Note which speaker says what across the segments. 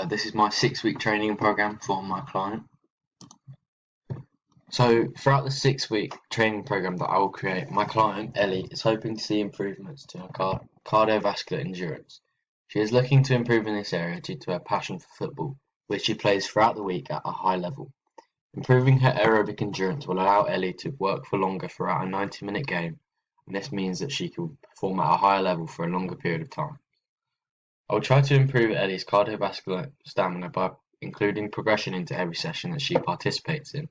Speaker 1: This is my 6-week training program for my client. So throughout the 6-week training program that I will create, my client Ellie is hoping to see improvements to her cardiovascular endurance. She is looking to improve in this area due to her passion for football, which she plays throughout the week at a high level. Improving her aerobic endurance will allow Ellie to work for longer throughout a 90-minute game, and this means that she can perform at a higher level for a longer period of time. I will try to improve Ellie's cardiovascular stamina by including progression into every session that she participates in.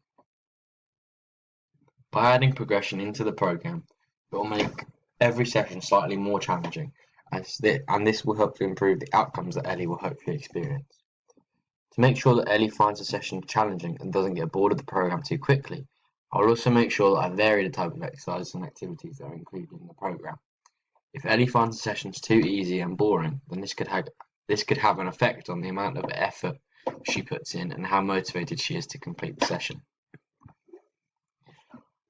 Speaker 1: By adding progression into the program, it will make every session slightly more challenging, and this will help to improve the outcomes that Ellie will hopefully experience. To make sure that Ellie finds a session challenging and doesn't get bored of the program too quickly, I will also make sure that I vary the type of exercises and activities that are included in the program. If Ellie finds the sessions too easy and boring, then this could have an effect on the amount of effort she puts in and how motivated she is to complete the session.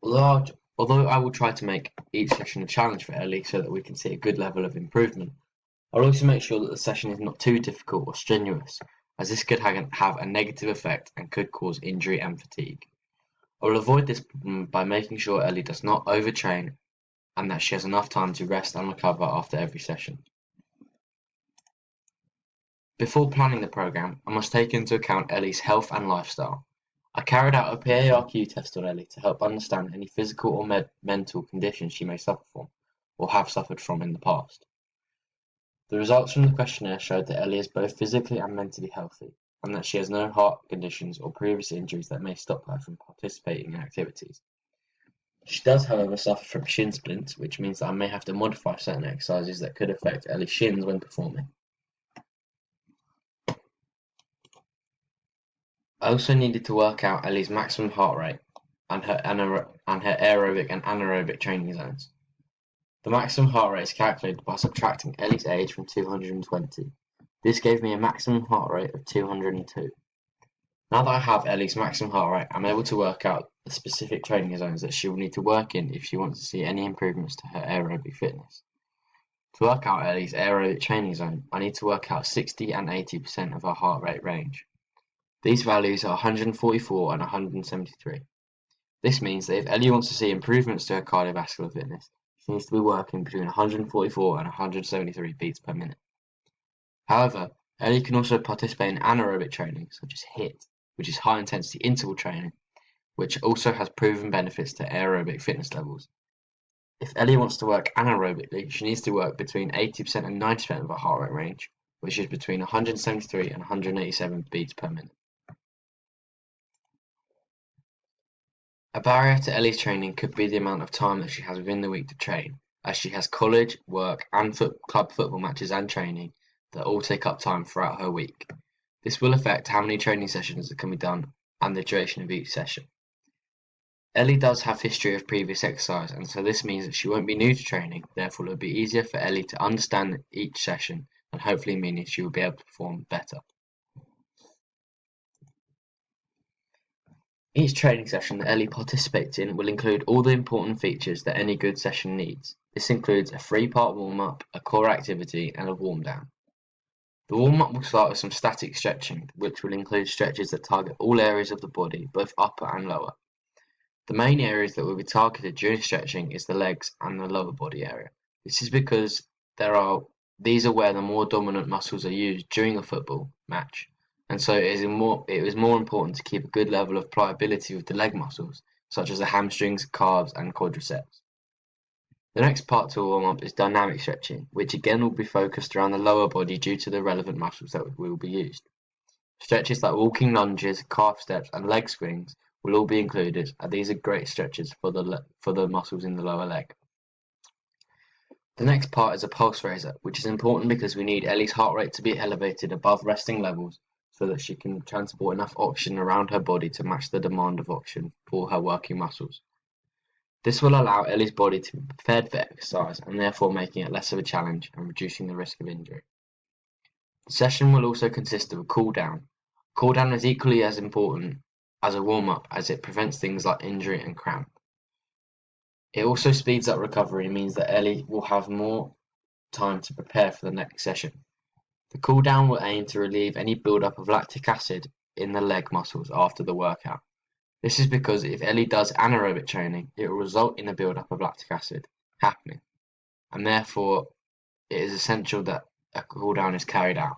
Speaker 1: Although I will try to make each session a challenge for Ellie so that we can see a good level of improvement, I'll also make sure that the session is not too difficult or strenuous, as this could have a negative effect and could cause injury and fatigue. I will avoid this problem by making sure Ellie does not overtrain and that she has enough time to rest and recover after every session. Before planning the program, I must take into account Ellie's health and lifestyle. I carried out a PARQ test on Ellie to help understand any physical or mental conditions she may suffer from or have suffered from in the past. The results from the questionnaire showed that Ellie is both physically and mentally healthy, and that she has no heart conditions or previous injuries that may stop her from participating in activities. She does, however, suffer from shin splints, which means that I may have to modify certain exercises that could affect Ellie's shins when performing. I also needed to work out Ellie's maximum heart rate and her aerobic and anaerobic training zones. The maximum heart rate is calculated by subtracting Ellie's age from 220. This gave me a maximum heart rate of 202. Now that I have Ellie's maximum heart rate, I'm able to work out the specific training zones that she will need to work in if she wants to see any improvements to her aerobic fitness. To work out Ellie's aerobic training zone, I need to work out 60 and 80% of her heart rate range. These values are 144 and 173. This means that if Ellie wants to see improvements to her cardiovascular fitness, she needs to be working between 144 and 173 beats per minute. However, Ellie can also participate in anaerobic training, such as HIIT, which is high intensity interval training, which also has proven benefits to aerobic fitness levels. If Ellie wants to work anaerobically, she needs to work between 80% and 90% of her heart rate range, which is between 173 and 187 beats per minute. A barrier to Ellie's training could be the amount of time that she has within the week to train, as she has college, work, and club football matches and training that all take up time throughout her week. This will affect how many training sessions that can be done and the duration of each session. Ellie does have history of previous exercise, and so this means that she won't be new to training, therefore it will be easier for Ellie to understand each session and hopefully meaning she will be able to perform better. Each training session that Ellie participates in will include all the important features that any good session needs. This includes a 3-part warm-up, a core activity, and a warm-down. The warm-up will start with some static stretching, which will include stretches that target all areas of the body, both upper and lower. The main areas that will be targeted during stretching is the legs and the lower body area. This is because these are where the more dominant muscles are used during a football match, and so it is more important to keep a good level of pliability with the leg muscles, such as the hamstrings, calves, and quadriceps. The next part to warm up is dynamic stretching, which again will be focused around the lower body due to the relevant muscles that will be used. Stretches like walking lunges, calf steps, and leg swings will all be included, and these are great stretches for the muscles in the lower leg. The next part is a pulse raiser, which is important because we need Ellie's heart rate to be elevated above resting levels so that she can transport enough oxygen around her body to match the demand of oxygen for her working muscles. This will allow Ellie's body to be prepared for exercise and therefore making it less of a challenge and reducing the risk of injury. The session will also consist of a cool down. Cool down is equally as important as a warm-up as it prevents things like injury and cramp. It also speeds up recovery and means that Ellie will have more time to prepare for the next session. The cool down will aim to relieve any buildup of lactic acid in the leg muscles after the workout. This is because if Ellie does anaerobic training, it will result in a buildup of lactic acid happening, and therefore it is essential that a cool down is carried out.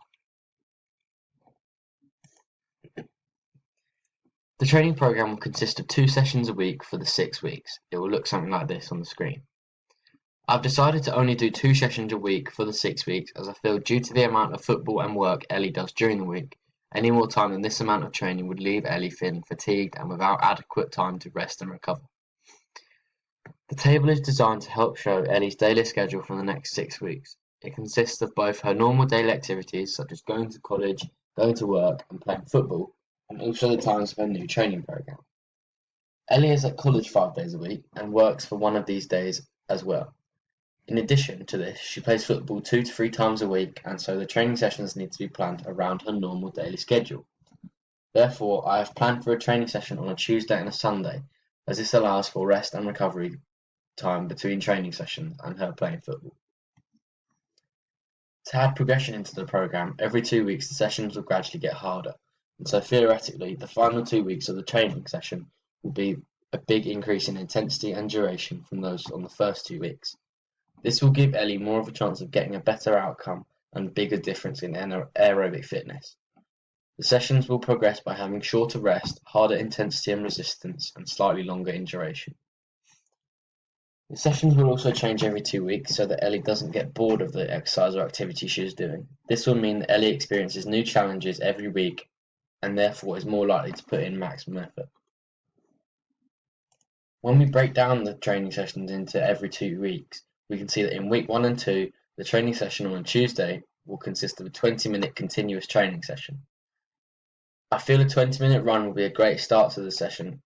Speaker 1: The training program will consist of 2 sessions a week for the 6 weeks. It will look something like this on the screen. I've decided to only do 2 sessions a week for the 6 weeks as I feel due to the amount of football and work Ellie does during the week, any more time than this amount of training would leave Ellie feeling fatigued and without adequate time to rest and recover. The table is designed to help show Ellie's daily schedule for the next 6 weeks. It consists of both her normal daily activities such as going to college, going to work and playing football, and also the times of her new training program. Ellie is at college 5 days a week and works for one of these days as well. In addition to this, she plays football 2 to 3 times a week, and so the training sessions need to be planned around her normal daily schedule. Therefore, I have planned for a training session on a Tuesday and a Sunday, as this allows for rest and recovery time between training sessions and her playing football. To add progression into the program, every 2 weeks the sessions will gradually get harder, and so theoretically the final 2 weeks of the training session will be a big increase in intensity and duration from those on the first 2 weeks. This will give Ellie more of a chance of getting a better outcome and bigger difference in aerobic fitness. The sessions will progress by having shorter rest, harder intensity and resistance, and slightly longer in duration. The sessions will also change every 2 weeks so that Ellie doesn't get bored of the exercise or activity she is doing. This will mean that Ellie experiences new challenges every week and therefore is more likely to put in maximum effort. When we break down the training sessions into every 2 weeks, we can see that in week 1 and 2, the training session on a Tuesday will consist of a 20-minute continuous training session. I feel a 20-minute run will be a great start to the session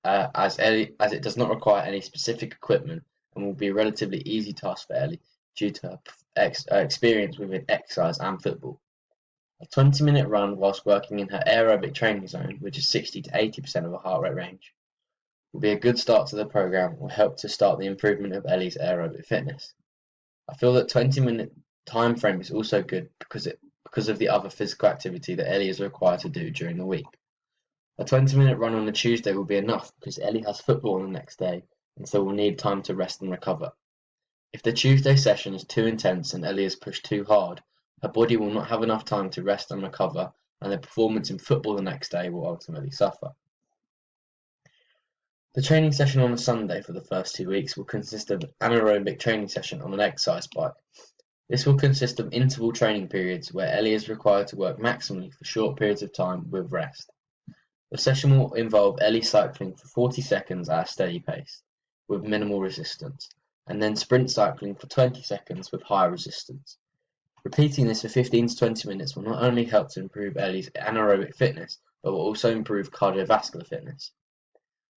Speaker 1: as it does not require any specific equipment and will be a relatively easy task for Ellie due to her experience within exercise and football. A 20-minute run whilst working in her aerobic training zone, which is 60 to 80% of her heart rate range, will be a good start to the program and will help to start the improvement of Ellie's aerobic fitness. I feel that 20-minute time frame is also good because of the other physical activity that Ellie is required to do during the week. A 20-minute run on a Tuesday will be enough because Ellie has football on the next day and so will need time to rest and recover. If the Tuesday session is too intense and Ellie is pushed too hard, her body will not have enough time to rest and recover, and the performance in football the next day will ultimately suffer. The training session on a Sunday for the first 2 weeks will consist of an anaerobic training session on an exercise bike. This will consist of interval training periods where Ellie is required to work maximally for short periods of time with rest. The session will involve Ellie cycling for 40 seconds at a steady pace, with minimal resistance, and then sprint cycling for 20 seconds with high resistance. Repeating this for 15 to 20 minutes will not only help to improve Ellie's anaerobic fitness, but will also improve cardiovascular fitness.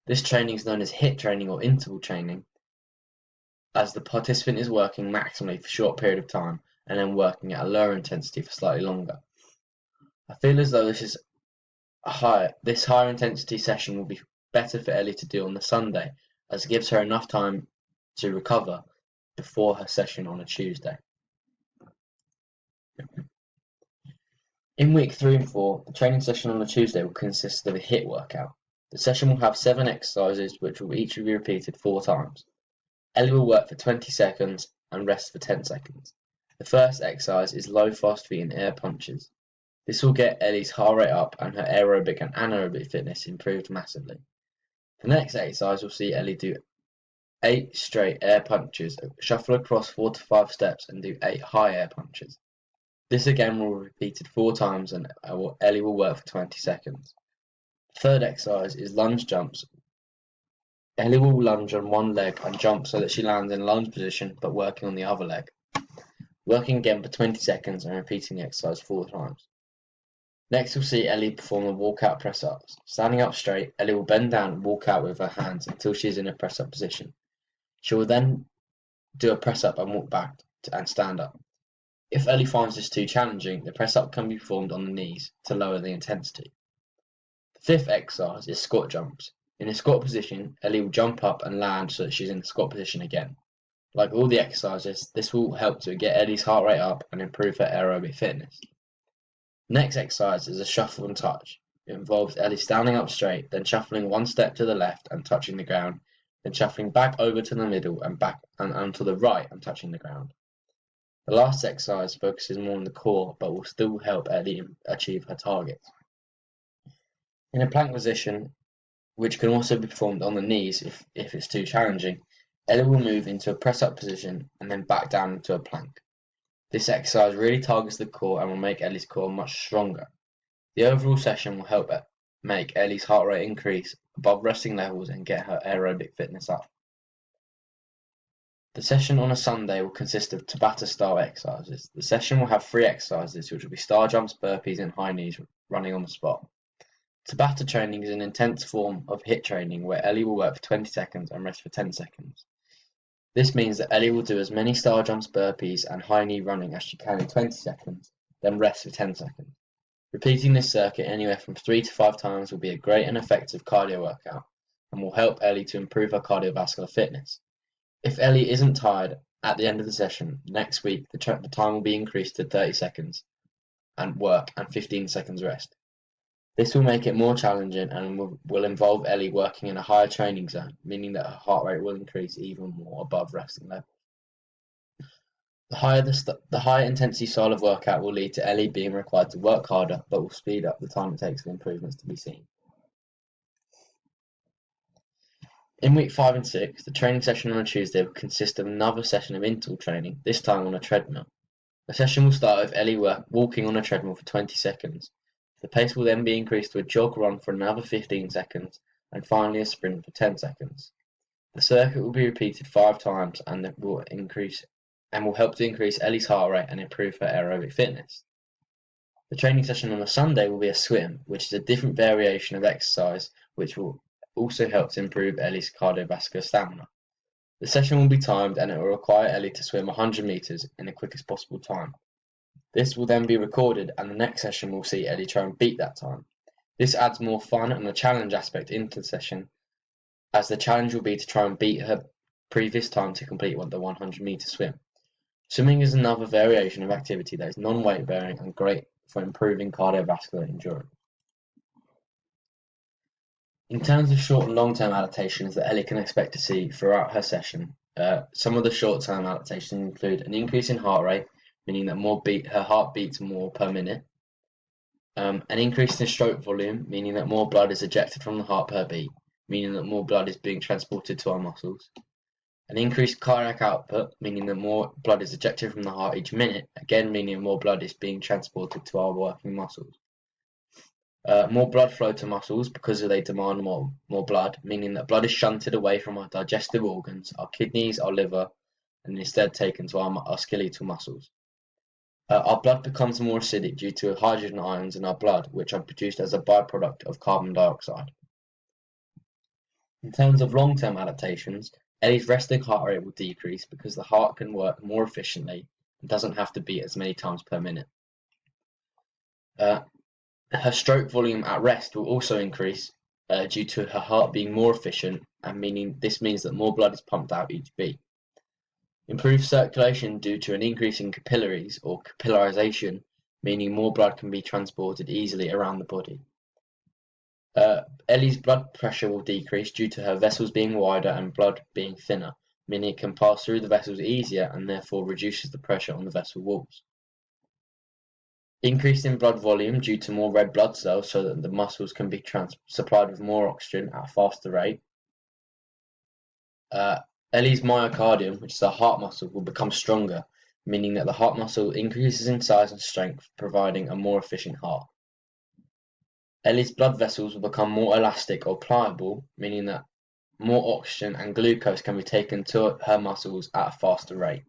Speaker 1: This training is known as HIIT training or interval training, as the participant is working maximally for a short period of time and then working at a lower intensity for slightly longer. I feel as though this higher intensity session will be better for Ellie to do on the Sunday, as it gives her enough time to recover before her session on a Tuesday. In week 3 and 4, the training session on a Tuesday will consist of a HIIT workout. The session will have 7 exercises which will each be repeated 4 times. Ellie will work for 20 seconds and rest for 10 seconds. The first exercise is low fast feet and air punches. This will get Ellie's heart rate up and her aerobic and anaerobic fitness improved massively. The next exercise will see Ellie do 8 straight air punches, shuffle across 4 to 5 steps and do 8 high air punches. This again will be repeated 4 times and Ellie will work for 20 seconds. The third exercise is lunge jumps. Ellie will lunge on one leg and jump so that she lands in lunge position but working on the other leg. Working again for 20 seconds and repeating the exercise 4 times. Next we'll see Ellie perform the walkout press-ups. Standing up straight, Ellie will bend down and walk out with her hands until she is in a press-up position. She will then do a press-up and walk back and stand up. If Ellie finds this too challenging, the press-up can be performed on the knees to lower the intensity. The fifth exercise is squat jumps. In a squat position, Ellie will jump up and land so that she's in the squat position again. Like all the exercises, this will help to get Ellie's heart rate up and improve her aerobic fitness. Next exercise is a shuffle and touch. It involves Ellie standing up straight, then shuffling one step to the left and touching the ground, then shuffling back over to the middle and back and to the right and touching the ground. The last exercise focuses more on the core but will still help Ellie achieve her targets. In a plank position, which can also be performed on the knees if it's too challenging, Ellie will move into a press-up position and then back down into a plank. This exercise really targets the core and will make Ellie's core much stronger. The overall session will help make Ellie's heart rate increase above resting levels and get her aerobic fitness up. The session on a Sunday will consist of Tabata-style exercises. The session will have 3 exercises, which will be star jumps, burpees, and high knees running on the spot. Tabata training is an intense form of HIIT training where Ellie will work for 20 seconds and rest for 10 seconds. This means that Ellie will do as many star jumps, burpees, and high knee running as she can in 20 seconds, then rest for 10 seconds. Repeating this circuit anywhere from 3 to 5 times will be a great and effective cardio workout and will help Ellie to improve her cardiovascular fitness. If Ellie isn't tired at the end of the session, next week the time will be increased to 30 seconds and work and 15 seconds rest. This will make it more challenging and will involve Ellie working in a higher training zone, meaning that her heart rate will increase even more above resting level. The higher intensity style of workout will lead to Ellie being required to work harder, but will speed up the time it takes for improvements to be seen. In week 5 and 6, the training session on a Tuesday will consist of another session of interval training, this time on a treadmill. The session will start with Ellie walking on a treadmill for 20 seconds. The pace will then be increased to a jog run for another 15 seconds, and finally a sprint for 10 seconds. The circuit will be repeated 5 times and it will help to increase Ellie's heart rate and improve her aerobic fitness. The training session on a Sunday will be a swim, which is a different variation of exercise which will also help to improve Ellie's cardiovascular stamina. The session will be timed and it will require Ellie to swim 100 meters in the quickest possible time. This will then be recorded and the next session will see Ellie try and beat that time. This adds more fun and a challenge aspect into the session, as the challenge will be to try and beat her previous time to complete the 100-meter swim. Swimming is another variation of activity that is non-weight bearing and great for improving cardiovascular endurance. In terms of short and long-term adaptations that Ellie can expect to see throughout her session, some of the short-term adaptations include an increase in heart rate, meaning that her heart beats more per minute, an increase in stroke volume, meaning that more blood is ejected from the heart per beat, meaning that more blood is being transported to our muscles, an increased cardiac output, meaning that more blood is ejected from the heart each minute, again meaning more blood is being transported to our working muscles. More blood flow to muscles because they demand more blood, meaning that blood is shunted away from our digestive organs, our kidneys, our liver, and instead taken to our skeletal muscles. Our blood becomes more acidic due to hydrogen ions in our blood, which are produced as a byproduct of carbon dioxide. In terms of long-term adaptations, Ellie's resting heart rate will decrease because the heart can work more efficiently and doesn't have to beat as many times per minute. Her stroke volume at rest will also increase due to her heart being more efficient, and this means that more blood is pumped out each beat. Improved circulation due to an increase in capillaries or capillarization, meaning more blood can be transported easily around the body. Ellie's blood pressure will decrease due to her vessels being wider and blood being thinner, meaning it can pass through the vessels easier and therefore reduces the pressure on the vessel walls. Increase in blood volume due to more red blood cells so that the muscles can be supplied with more oxygen at a faster rate. Ellie's myocardium, which is the heart muscle, will become stronger, meaning that the heart muscle increases in size and strength, providing a more efficient heart. Ellie's blood vessels will become more elastic or pliable, meaning that more oxygen and glucose can be taken to her muscles at a faster rate.